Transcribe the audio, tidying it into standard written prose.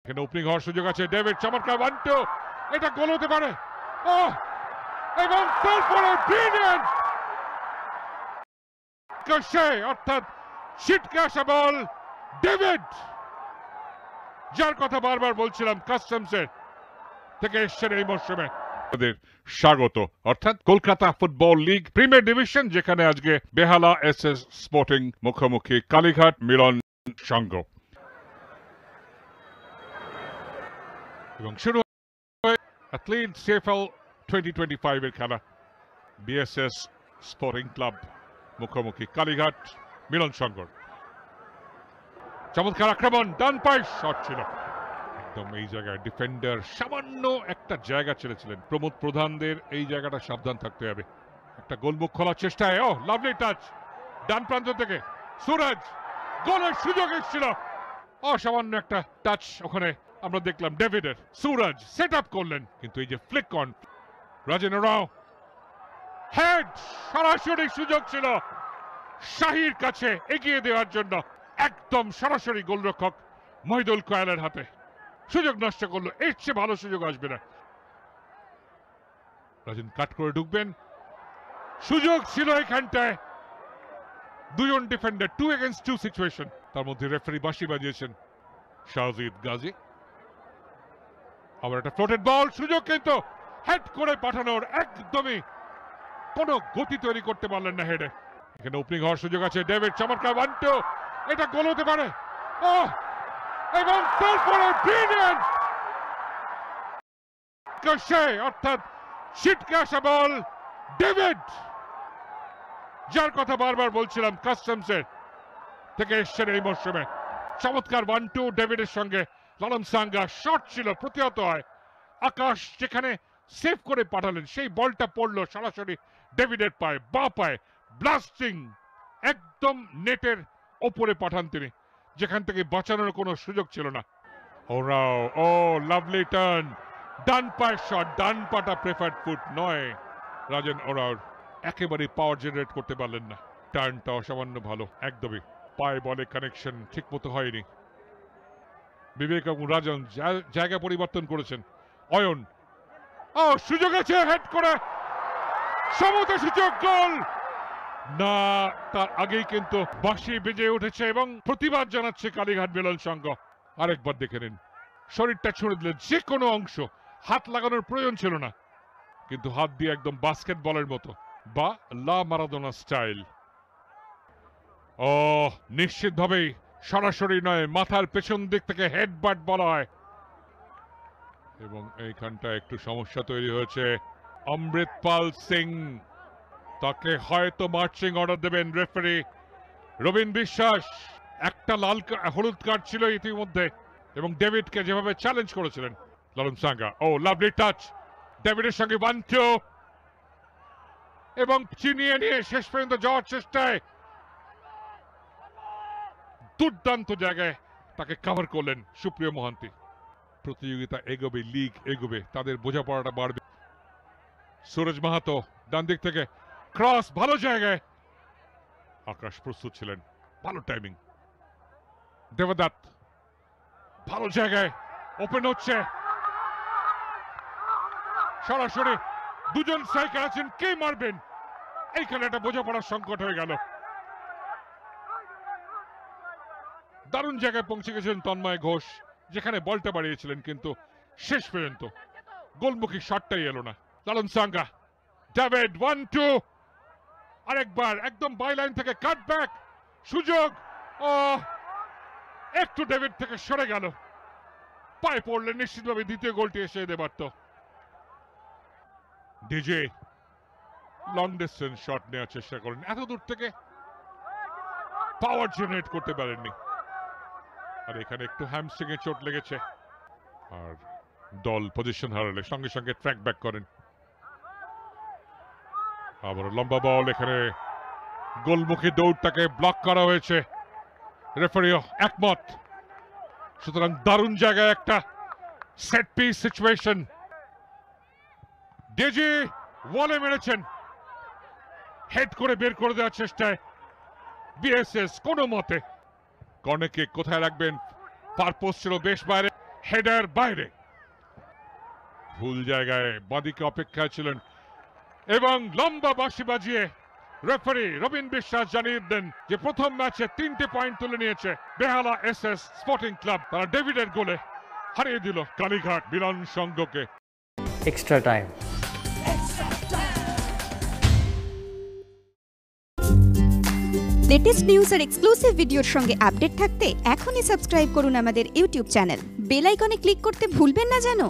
এখানে ওপেনিং হওয়ার সুযোগ আছে। ডেভিড চমৎকার 1-2, এটা গোল হতে পারে। এবং তারপরে ব্রিলিয়ান্ট কশে, অর্থাৎ ছিটকে আসা বল। ডেভিড, যার কথা বারবার বলছিলাম, কাস্টমসের থেকে এসছেন এই মরশুমে। স্বাগত, অর্থাৎ Kolkata football league premier division, যেখানে আজকে বেহালা এসএস স্পোর্টিং মুখোমুখি কালীঘাট মিলন সংঘ। এবং শুরু হয় অ্যাথলিট সিএফএল 2025 এর খেলা। বিএসএস স্পোর্টিং ক্লাব মুখোমুখি কালীঘাট মিলন সংঘ। চমৎকার আক্রমণ, ডান পাশ শট ছিল একদম এই জায়গায়। ডিফেন্ডার সামান্য একটা জায়গা ছেড়েছিলেন। প্রমোদ প্রধানদের এই জায়গাটা সাবধান থাকতে হবে। একটা গোলমুখ খোলার চেষ্টায় লাভলি টাচ ডান প্রান্ত থেকে সুরজ, গোলের সুযোগ এসেছিল। সামান্য একটা টাচ ওখানে আমরা দেখলাম ডেভিডের। সুরজ সেট আপ করলেন, কিন্তু এই যে ফ্লিক অন, রাজেন ওরাও হেড, সরাসরি সুযোগ ছিল শাহির কাছে এগিয়ে দেওয়ার জন্য। একদম সরাসরি গোলরক্ষক মহিদুল কোয়েলের হাতে সুযোগ নষ্ট করলো। এর চেয়ে ভালো সুযোগ আসবে না। রাজেন কাট করে ঢুকবেন, সুযোগ ছিল এখানটায়। দুজন ডিফেন্ডার, 2 against 2 সিচুয়েশন। তার মধ্যে রেফারি বাঁশি বাজিয়েছেন শাহজিদ গাজী। আবার একটা ফ্লোটেড বল, সুযোগ কিন্তু হেড করে পাঠানোর একদমই কোনো গতি তৈরি করতে পারলেন না হেডে। এখানে ওপেনিং হওয়ার সুযোগ আছে। ডেভিড চমৎকার 1-2, এটা গোল হতে পারে। এবং তারপরে ব্রিলিয়ান্ট কশে, অর্থাৎ ছিটকে আসা বল। ডেভিড, যার কথা বারবার বলছিলাম, কাস্টমসের থেকে এসছেন এই মরশুমে। চমৎকার 1-2 ডেভিডের সঙ্গে। লালন সাঙ্গা শট ছিল, প্রতিহত হয়। আকাশ যেখানে সেভ করে পাঠালেন, সেই বলটা পড়লো সরাসরি ডেভিডের পায়ে, বা পায়ে ব্লাস্টিং, একদম নেটের ওপরে পাঠান তিনি, যেখান থেকে বাঁচানোর কোনো সুযোগ ছিল না। লাভলি টার্ন, ডান পায়ের শট, ডান পাটা প্রেফার্ড ফুট নয় রাজেন ওরাওর। একেবারেই পাওয়ার জেনারেট করতে পারলেন না। টার্নটা অসামান্য ভালো, একদমই পায়ে বলে কানেকশন ঠিক মতো হয়নি। বিবেক এবং রাজন জায়গা পরিবর্তন করেছেন। অয়ন, সুযোগ আছে, হেড করে সমতা সূচক গোল না। তার আগেই কিন্তু বাঁশি বেজে উঠেছে এবং প্রতিবাদ জানাচ্ছে কালীঘাট মিলন সংঘ। আরেকবার দেখে নিন, শরীরটা ছুঁড়ে দিলেন, যে কোনো অংশ হাত লাগানোর প্রয়োজন ছিল না, কিন্তু হাত দিয়ে একদম বাস্কেটবলের মতো, বা লা মারাদোনা স্টাইল। নিশ্চিতভাবেই সরাসরি নয়, মাথার পেছন দিক থেকে হেডবাট বলা হয়। এবং এইখানটা একটু সমস্যা তৈরি হয়েছে। অমৃতপাল সিং, তাকে হয়তো মার্চিং অর্ডার দেবেন রেফারি রবীন বিশ্বাস। একটা হলুদ কার্ড ছিল ইতিমধ্যে, এবং ডেভিডকে যেভাবে চ্যালেঞ্জ করেছিলেন লালন সাঙ্গা। লাভলি টাচ, ডেভিডের সঙ্গে 1-2, এবং চিনিয়ে নিয়ে শেষ পর্যন্ত যাওয়ার চেষ্টায় দুর্দান্ত জায়গায় তাকে কভার করলেন সুপ্রিয় মহান্তি। প্রতিযোগিতা এগোবে, লিগ এগোবে, তাদের বোঝাপড়াটা বাড়বে। সুরজ মাহাতো ডান দিক থেকে ক্রস, ভালো জায়গায়। আকাশ প্রস্তুত ছিলেন, ভালো টাইমিং। দেবদত্ত ভালো জায়গায়, ওপেন হচ্ছে সরাসরি। দুজন স্ট্রাইকার আছেন, কে মারবেন? এইখানে একটা বোঝাপড়ার সংকট হয়ে গেল। দারুণ জায়গায় পৌঁছে গেছেন তন্ময় ঘোষ, যেখানে বলটা বাড়িয়েছিলেন, কিন্তু শেষ পর্যন্ত গোলমুখী শটটাই এলো না। লালন সাঙ্গা, ডেভিড 1-2, আরেকবার একদম বাইলাইন থেকে কাট ব্যাক, সুযোগ। একটু ডেভিড থেকে সরে গেল, পায়ে পড়লেন, নিশ্চিতভাবে দ্বিতীয় গোলটি এসে যেতে পারত। ডিজে লং ডিস্টেন্স শট নেওয়ার চেষ্টা করেন, এত দূর থেকে পাওয়ার জেনারেট করতে পারেননি। আর এখানে একটু হ্যামস্ট্রিং এ চোট লেগেছে, আর দল পজিশন হারালে সঙ্গে সঙ্গে ট্র্যাক ব্যাক করেন। আবার লম্বা বল, এখানে গোলমুখী দৌড়টাকে ব্লক করা হয়েছে, রেফারিও একমত। সুতরাং দারুণ জায়গায় একটা সেট পিস সিচুয়েশন। ডেজি ওয়ালে মেরেছেন, হেড করে বের করে দেওয়ার চেষ্টায় বিএসএস কোনো মতে। কর্নার কিক কোথায় রাখবেন? ফার পোস্ট ছিল বেশ বাইরে, হেডার বাইরে, ভুল জায়গায় বাদিকে অপেক্ষায় ছিলেন এবং লম্বা বাঁশি বাজিয়ে রেফারি রবিন বিশ্বাস জানিয়ে দেন যে প্রথম ম্যাচে 3টে পয়েন্ট তুলে নিয়েছে বেহালা এসএস স্পোর্টিং ক্লাব। তারা ডেভিডের গোলে হারিয়ে দিল কালীঘাট মিলন সংঘকে। Extra time. লেটেস্ট নিউজ আর এক্সক্লুসিভ ভিডিওর সঙ্গে আপডেট থাকতে এখনই সাবস্ক্রাইব করুন আমাদের ইউটিউব চ্যানেল। বেল আইকনে ক্লিক করতে ভুলবেন না যেন।